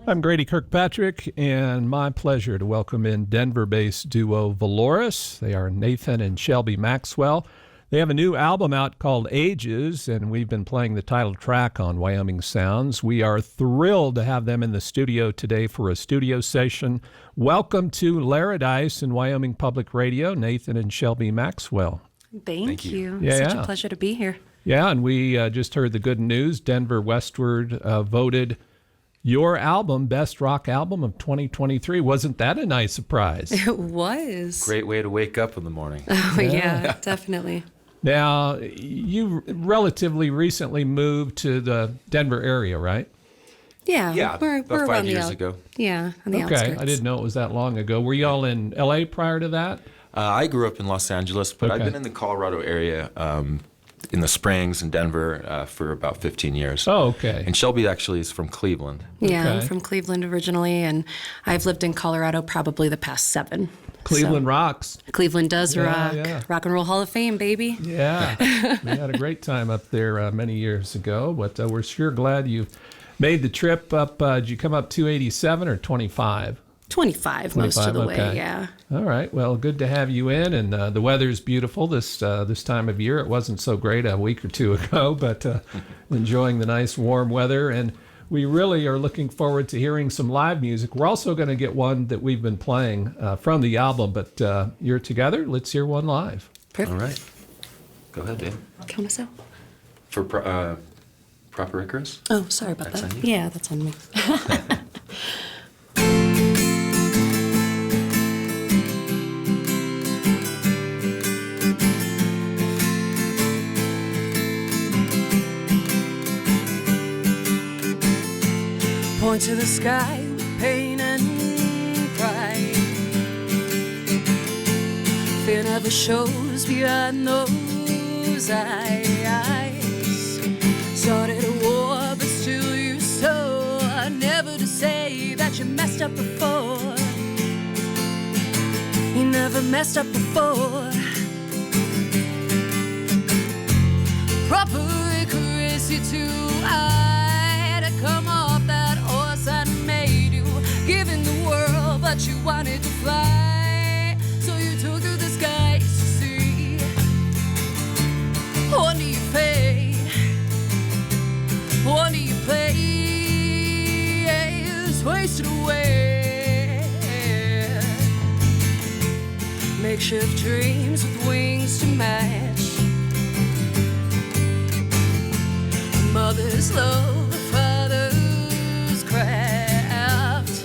I'm Grady Kirkpatrick, and my pleasure to welcome in Denver-based duo Volores. They are Nathan and Shelby Maxwell. They have a new album out called Ages, and we've been playing the title track on Wyoming Sounds. We are thrilled to have them in the studio today for a studio session. Welcome to Laradice and Wyoming Public Radio, Nathan and Shelby Maxwell. Thank you. Yeah. Such a pleasure to be here. Yeah, and we just heard the good news. Denver Westward voted your album Best Rock Album of 2023. Wasn't that a nice surprise? It was. Great way to wake up in the morning. Oh, yeah, definitely. Now, you relatively recently moved to the Denver area, right? Yeah, we're about around 5 the years ago. Yeah, on the Okay, outskirts. I didn't know it was that long ago. Were you all in L.A. prior to that? I grew up in Los Angeles, but I've Okay. been in the Colorado area, in the Springs and Denver for about 15 years. Oh, okay. And Shelby actually is from Cleveland. Yeah, Okay. I'm from Cleveland originally, and I've lived in Colorado probably the past 7. Cleveland So, rocks. Cleveland does rock. yeah. Rock and Roll Hall of Fame, baby. Yeah, we had a great time up there many years ago, but we're sure glad you made the trip up. Did you come up 287 or 25? 25 most of the 25, way, okay. yeah. All right. Well, good to have you in, and the weather's beautiful this time of year. It wasn't so great a week or two ago, but enjoying the nice warm weather, and we really are looking forward to hearing some live music. We're also going to get one that we've been playing from the album, but you're together. Let's hear one live. Perfect. All right. Go ahead, Dave. Kill myself. For Proper Icarus? Oh, sorry about That's that. on you. Yeah, that's on me. Point to the sky with pain and pride. Fear never shows behind those eyes. Started a war, but still you saw. Never to say that you messed up before. You never messed up before. Proper Icarus, you too high to come off that horse I made you. Given the world, but you wanted to fly. So you took to the skies to see. Wonder you fade. Wonder you play is wasted away. Makeshift dreams with wings to match. Mother's love, father's craft.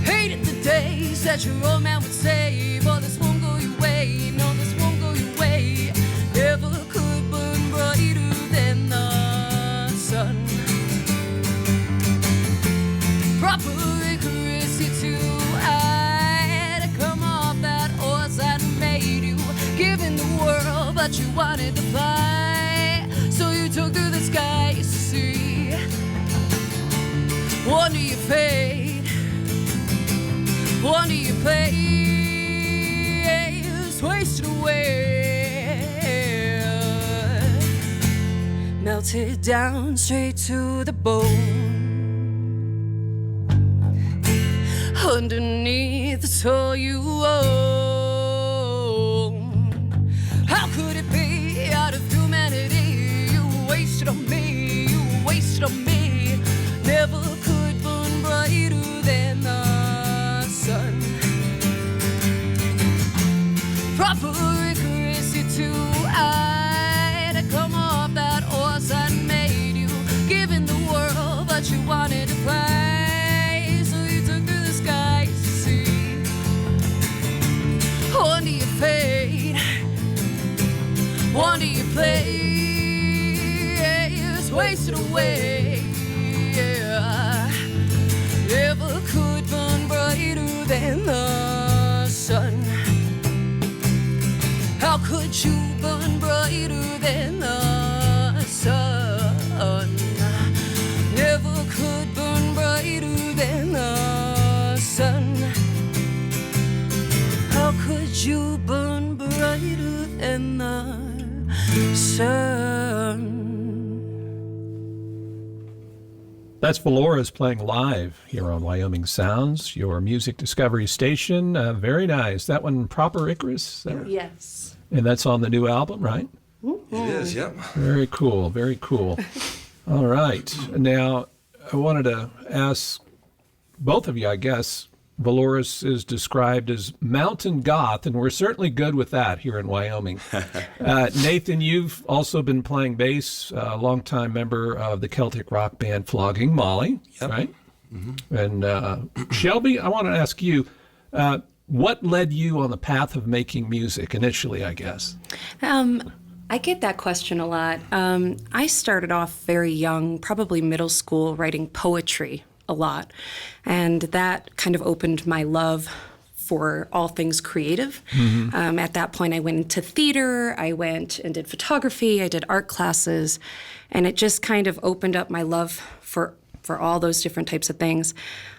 Hated the days that your old man would say, "Boy, this won't go your way, no, this won't go your way." Never could burn brighter than the sun. Proper Icarus, you're too high to come off that horse that made you. Given the world, but you wanted to fly. So you took to the skies to see. Wonder you fade. Wonder you play is wasted away. Melted down straight to the bone. Underneath it's all you own. How could it be out of humanity? You wasted on me, you wasted on me. Never could burn brighter than the sun. Proper Icarus, you're too high to come off that horse I made you. Given the world, but you wanted to fly. So you took to the skies to see. Wonder you fade. Wonder you play is wasted away. Yeah. Never could burn brighter than the sun. How could you burn brighter than the sun? Never could burn brighter than the sun. How could you burn brighter than the sun? That's Volores playing live here on Wyoming Sounds, your music discovery station. Very nice. That one, Proper Icarus? Yes. And that's on the new album, right? It is, yep. Very cool, very cool. All right. Now, I wanted to ask both of you, I guess. Volores is described as mountain goth, and we're certainly good with that here in Wyoming. Nathan, you've also been playing bass, a longtime member of the Celtic rock band Flogging Molly, right? Mm-hmm. And Shelby, I want to ask you, what led you on the path of making music initially, I guess? I get that question a lot. I started off very young, probably middle school, writing poetry a lot. And that kind of opened my love for all things creative. Mm-hmm. At that point, I went into theater, I went and did photography, I did art classes, and it just kind of opened up my love for all those different types of things.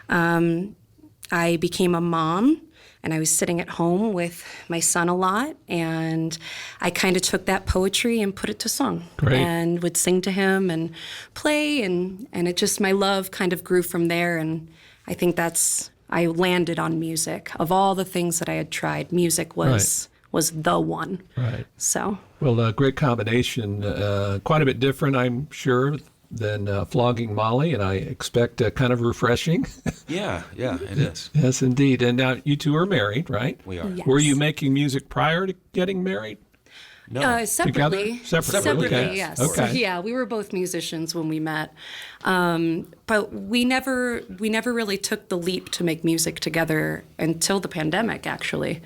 I became a mom, and I was sitting at home with my son a lot, and I kind of took that poetry and put it to song. Great. And would sing to him and play, and it just, my love kind of grew from there, and I think I landed on music. Of all the things that I had tried, music was the one. Right. So. Well, a great combination, quite a bit different, I'm sure, than Flogging Molly, and I expect kind of refreshing. Yeah, it is. Yes, indeed. And now you two are married, right? We are. Yes. Were you making music prior to getting married? No. Separately. Together? Separately, okay. Yes. Okay. Yeah, we were both musicians when we met, but we never really took the leap to make music together until the pandemic, actually.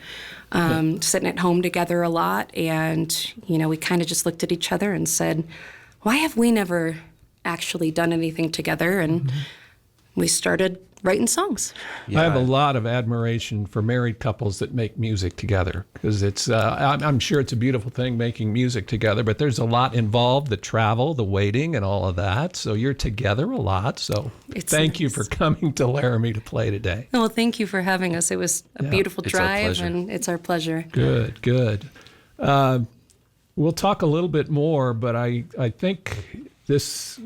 Sitting at home together a lot, and we kind of just looked at each other and said, "Why have we never actually done anything together?" And we started writing songs. I have a lot of admiration for married couples that make music together, because it's I'm sure it's a beautiful thing making music together, but there's a lot involved, the travel, the waiting, and all of that. So you're together a lot. So thank you for coming to Laramie to play today. Well, thank you for having us. It was a beautiful It's our drive, pleasure. and it's our pleasure. Good. We'll talk a little bit more, but I think this...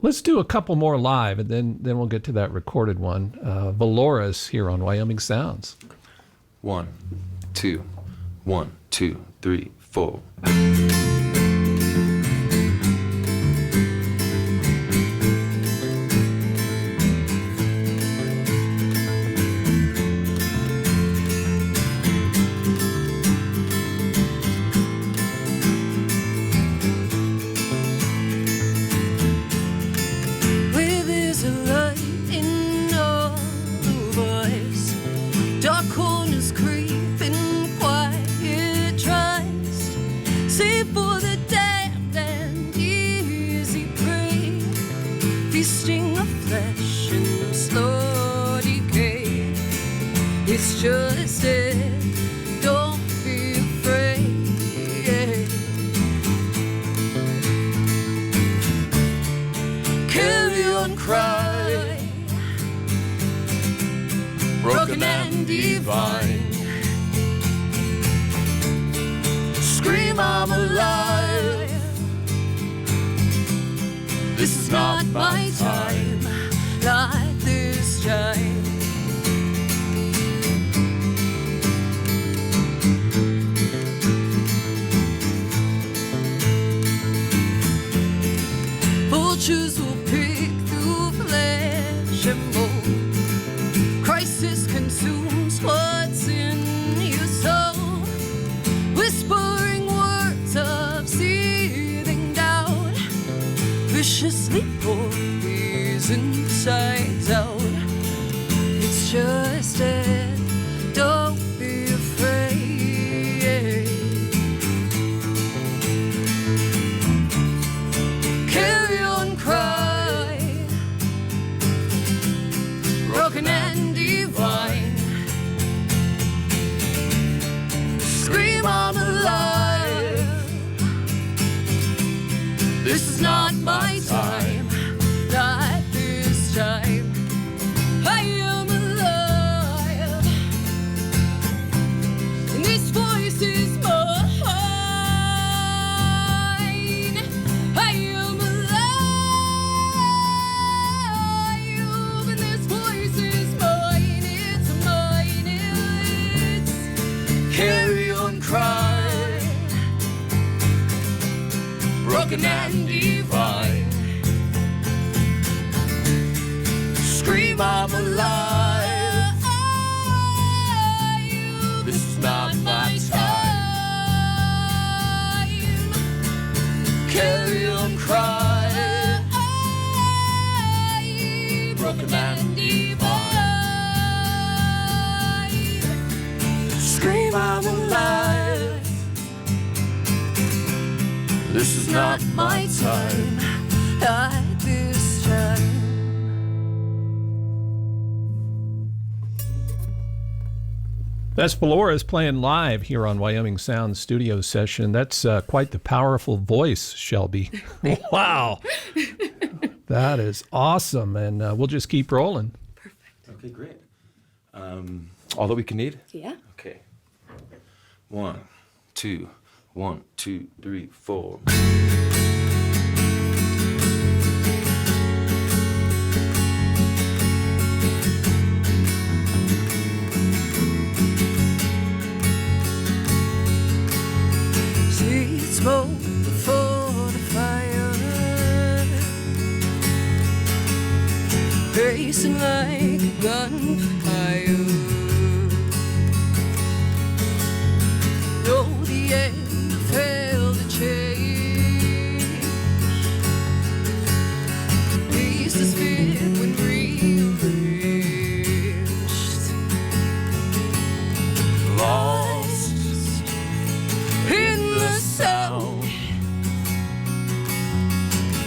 let's do a couple more live, and then we'll get to that recorded one. Volores here on Wyoming Sounds. 1, 2, 1, 2, 3, 4. Where there's a light in all the voice, dark corners creeping, quiet trust, save for the damned and easy prey, feasting of flesh and slow decay. It's just it, don't be afraid. Carry on, cry, broken and divine. Scream, I'm alive. This is not my time, not this time. Vultures will pick through flesh and bone. Crisis consumes what's in your soul, whispering words of seething doubt, viciously poison sides out. It's just it, don't be afraid. Carry on, cry, broken and divine. Scream, I'm alive. This is not my time, not this time. I am alive. broken and divine. Scream, I'm alive. This is not my time. Carry on, cry. Broken and divine. Scream, I'm alive. This is not my time. At this time. That's Volores playing live here on Wyoming Sounds studio session. That's quite the powerful voice, Shelby. Wow. That is awesome. And we'll just keep rolling. Okay, great. All that we can need? Yeah. Okay. 1, 2, 1, 2, 3, 4. See smoke before the fire, pacing like a gunfire. Know the end failed to change. Peace is fit when rearranged. Lost in the sound,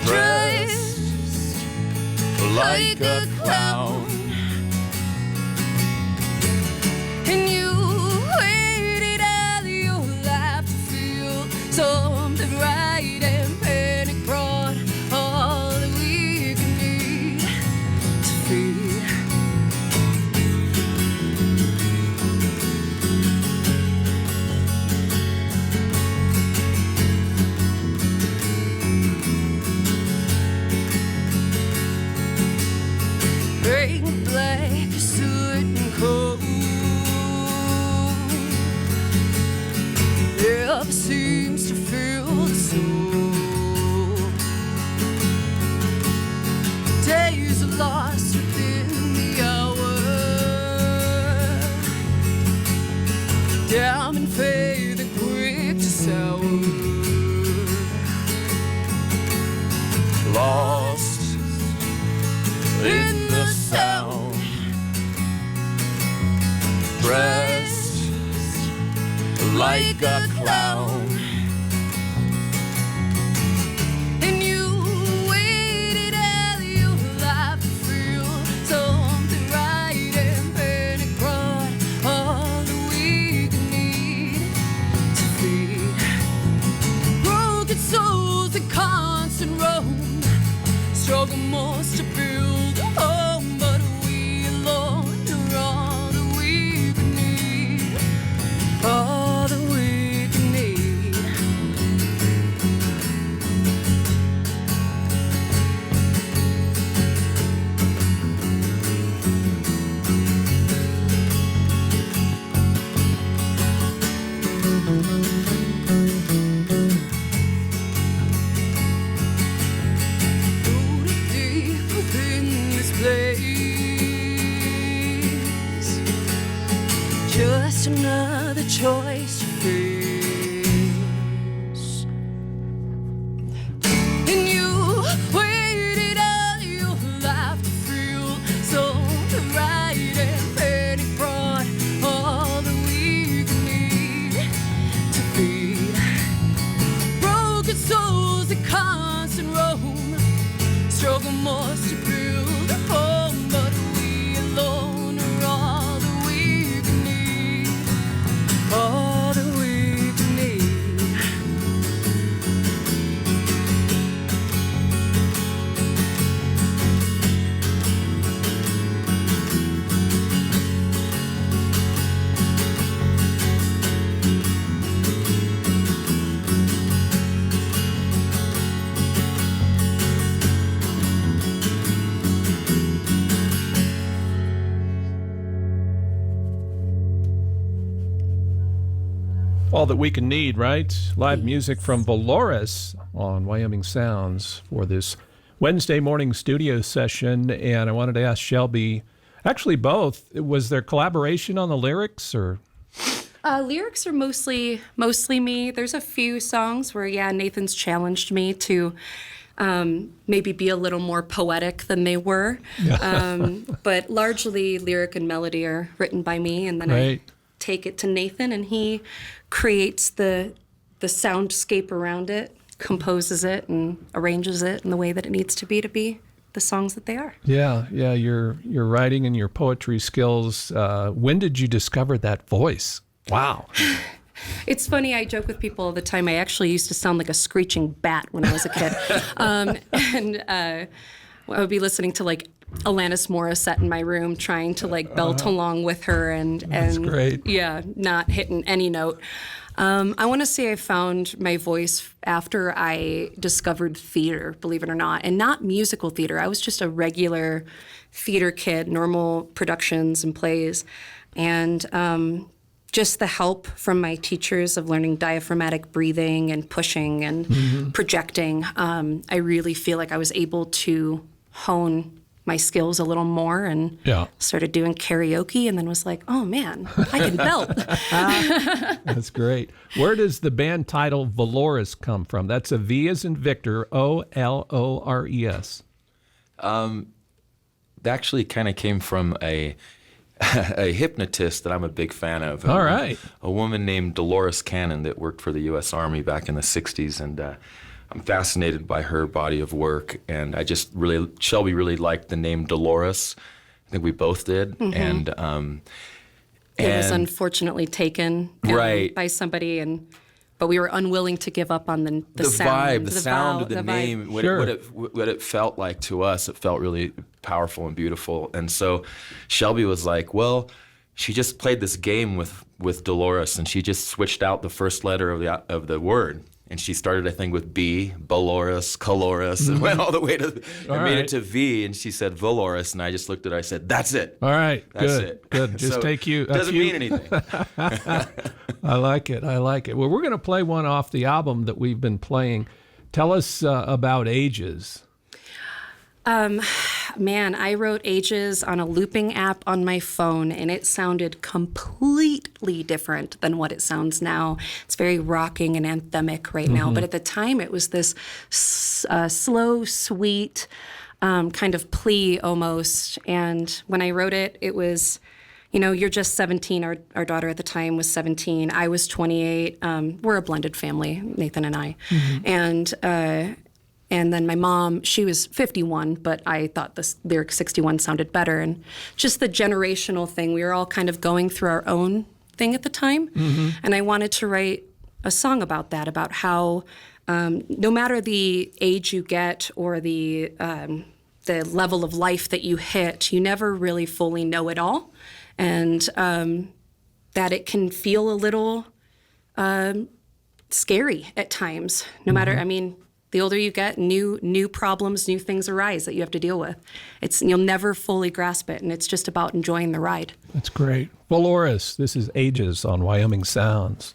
dressed like a clown, and you waited all your life to feel something right, and panic brought all that we can need to feed. Break black soot and cold. Never seems to fill the soul. Days are lost within the hour. Diamond fade and quick to sour. Lost in the sound, dressed like a clown, and you waited all your life to feel something right, and panic brought all that we can need to feed. Broken souls in constant roam, struggle most to build a home, but we alone are all that we can need. All that we can need. Rooted deep within this place, just another choice to face. And you waited all your life to feel something right, and panic brought all that we can need to feed. Broken souls that constant roam, struggle most to build a home, but we alone are all that we can need. All that we all that we can need, right? Live music from Volores on Wyoming Sounds for this Wednesday morning studio session. And I wanted to ask Shelby, actually both, was there collaboration on the lyrics or? Lyrics are mostly me. There's a few songs where, Nathan's challenged me to maybe be a little more poetic than they were. But largely lyric and melody are written by me, and then I take it to Nathan, and he creates the soundscape around it, composes it, and arranges it in the way that it needs to be the songs that they are. Yeah, your writing and your poetry skills. When did you discover that voice? Wow. It's funny, I joke with people all the time. I actually used to sound like a screeching bat when I was a kid. I would be listening to like Alanis Morissette in my room, trying to like belt along with her, and That's great. Yeah, not hitting any note. I want to say I found my voice after I discovered theater, believe it or not, and not musical theater. I was just a regular theater kid, normal productions and plays, and just the help from my teachers of learning diaphragmatic breathing and pushing and projecting. I really feel like I was able to hone my skills a little more, and started doing karaoke, and then was like, oh man, I can belt. That's great. Where does the band title Volores come from? That's a V as in Victor, Olores. That actually kind of came from a hypnotist that I'm a big fan of. All right. A woman named Dolores Cannon that worked for the U.S. Army back in the 60s, and I'm fascinated by her body of work, and Shelby really liked the name Dolores. I think we both did, and it was unfortunately taken by somebody, but we were unwilling to give up on the sound, the sound of the name, what it felt like to us. It felt really powerful and beautiful, and so Shelby was like, well, she just played this game with Dolores, and she just switched out the first letter of the word. And she started, I think, with B, Volores, Colores, and went all the way to, made it to V, and she said Volores, and I just looked at her, I said, that's it. All right, that's it. Good. Just so take you. Doesn't mean anything. I like it. Well, we're going to play one off the album that we've been playing. Tell us about Ages. Man, I wrote Ages on a looping app on my phone, and it sounded completely different than what it sounds now. It's very rocking and anthemic right now, but at the time it was this slow, sweet kind of plea almost. And when I wrote it, it was, you're just 17. Our daughter at the time was 17. I was 28. We're a blended family, Nathan and I. And then my mom, she was 51, but I thought the lyric 61 sounded better. And just the generational thing, we were all kind of going through our own thing at the time. And I wanted to write a song about that, about how no matter the age you get or the level of life that you hit, you never really fully know it all. And that it can feel a little scary at times, no matter, the older you get, new problems, new things arise that you have to deal with. You'll never fully grasp it, and it's just about enjoying the ride. That's great. Volores, this is Ages on Wyoming Sounds.